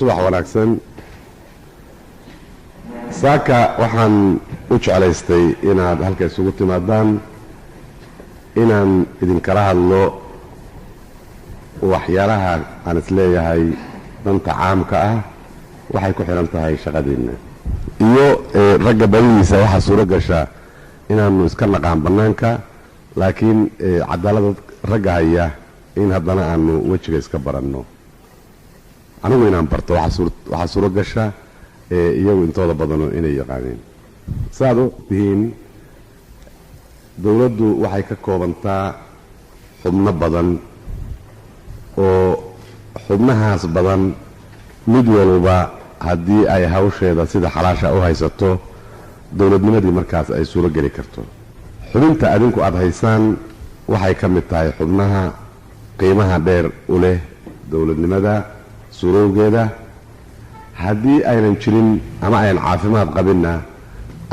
subax wanaagsan. saaka waxaan u jeclaystay inaad halka isugu timaadaan inaan idinkala hadlo waxyaalaha aan isleeyahay danta caamka ah waxay ku xiran tahay shaqadiina iyo ragga badidiisa waxaa suuro gasha inaanu iska naqaan bannaanka laakiin cadaalada ragga haya in haddana aanu wejiga iska baranno anigu inaan barto waxaa suuro gasha iyagu intooda badano inay yaqaaneen saad u tihiin dowladdu waxay ka koobantaa xubno badan oo xubnahaas badan mid walba haddii ay hawsheeda sida xalaasha u haysato dowladnimadii markaas ay suuro geli karto xubinta adinku aad haysaan waxay ka mid tahay xubnaha qiimaha dheer u leh dowladnimada suurowgeeda haddii aynan jirin ama aynan caafimaad qabinna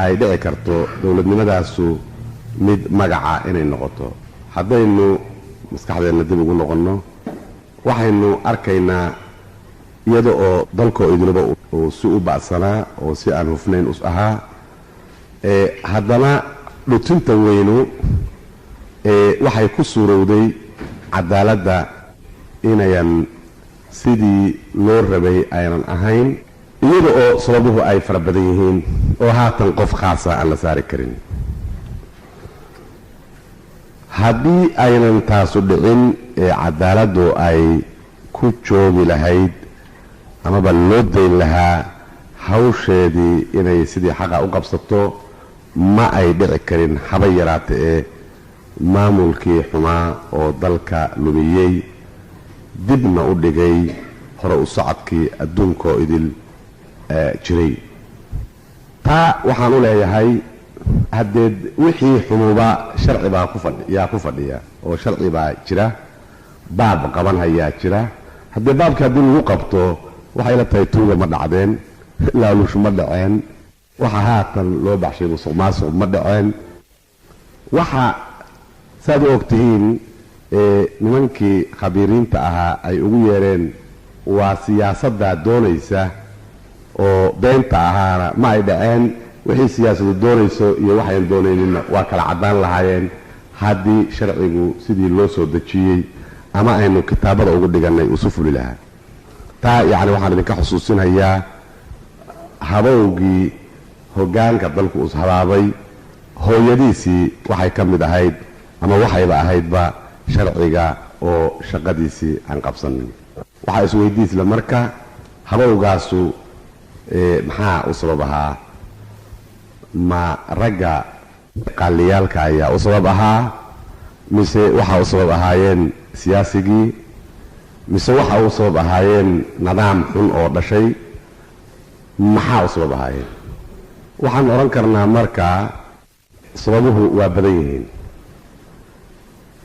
ay dhici karto dowladnimadaasu mid magaca inay noqoto haddaynu maskaxdeenna dib ugu noqonno waxaynu arkaynaa iyada oo dalkoo idinaba uu si u ba'sanaa oo si aan hufnayn us ahaa haddana dhutinta weynu waxay ku suurowday cadaaladda inayan sidii loo rabay aynan ahayn iyada oo sababuhu ay fara badan yihiin oo haatan qof khaasa aan la saari karin haddii aynan taasu dhicin cadaaladdu ay ku joogi lahayd amaba loo dayn lahaa hawsheedii inay sidii xaqa u qabsato ma ay dhici karin haba yaraata ee maamulkii xumaa oo dalka lumiyey dibna u dhigay hore u socodkii adduunkaoo idil jiray taa waxaan u leeyahay haddee wixii xunuuba sharci baa yaa ku fadhiya oo sharci baa jira baab qaban hayaa jira haddee baabka haddii lagu qabto waxay la tahay tuuga ma dhacdeen laaluush ma dhaceen waxa haatan loo baxshay musuq maasuq ma dhaceen waxa saad u og tihiin nimankii khabiiriinta ahaa ay ugu yeereen waa siyaasaddaa doonaysa oo beenta ahaana ma ay dhaceen wixii siyaasadu doonayso iyo waxayan doonayninna waa kala caddaan lahaayeen haddii sharcigu sidii loo soo dejiyey ama aynu kitaabada ugu dhigannay usu fuli lahaa taa yacni waxaan idinka xusuusinayaa habowgii hoggaanka dalku us habaabay hooyadiisii waxay ka mid ahayd ama waxayba ahaydba sharciga oo shaqadiisii aan qabsanin waxaa isweydiisla marka habowgaasu maxaa u sabab ahaa ma ragga qaaliyaalka ayaa u sabab ahaa mise waxaa u sabab ahaayeen siyaasigii mise waxaa u sabab ahaayeen nidaam xun oo dhashay maxaa u sabab ahaayeen waxaan odhan karnaa markaa sababuhu waa badan yihiin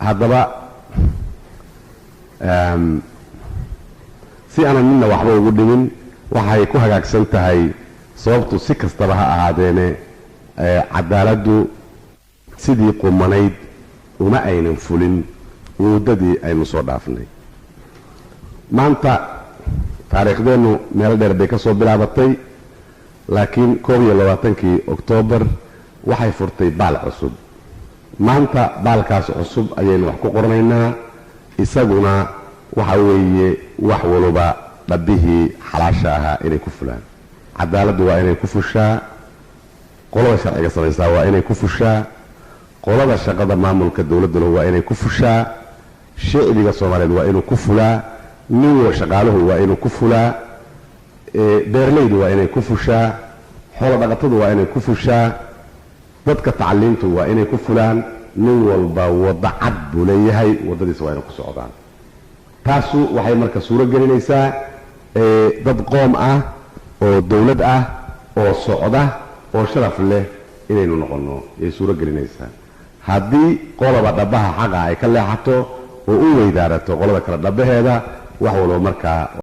haddaba si aanan midna waxba ugu dhimin waxay ku hagaagsan tahay sababtu si kastaba ha ahaadeene cadaaladdu sidii qumanayd uma aynan fulin muddadii aynu soo dhaafnay maanta taariikhdeennu meelo dheer bay ka soo bilaabatay laakiin 21kii oktoobar waxay furtay baal cusub maanta baalkaas cusub ayaynu wax ku qoranaynaa isaguna waxa weeye wax walba dhabbihii xalaasha ahaa inay ku fulaan cadaaladdu waa inay ku fushaa qolada sharciga samaysaa waa inay ku fushaa qolada shaqada maamulka dowladduna waa inay ku fushaa shicbiga soomaaliyeed waa inuu ku fulaa nin shaqaaluhu waa inuu ku fulaa beerleydu waa inay ku fushaa xoolo dhaqatadu waa inay ku fushaa dadka tacliintu waa inay ku fulaan nin walba waddo cad buu leeyahay waddadiisa waa inay ku socdaan taasu waxay marka suuro gelinaysaa dad qoom ah oo dowlad ah oo socda oo sharaf leh inaynu noqonno ayay suuro gelinaysaa haddii qolaba dhabbaha xaqa ay ka leexato oo u weydaarato qolada kale dhabbaheeda wax walba markaa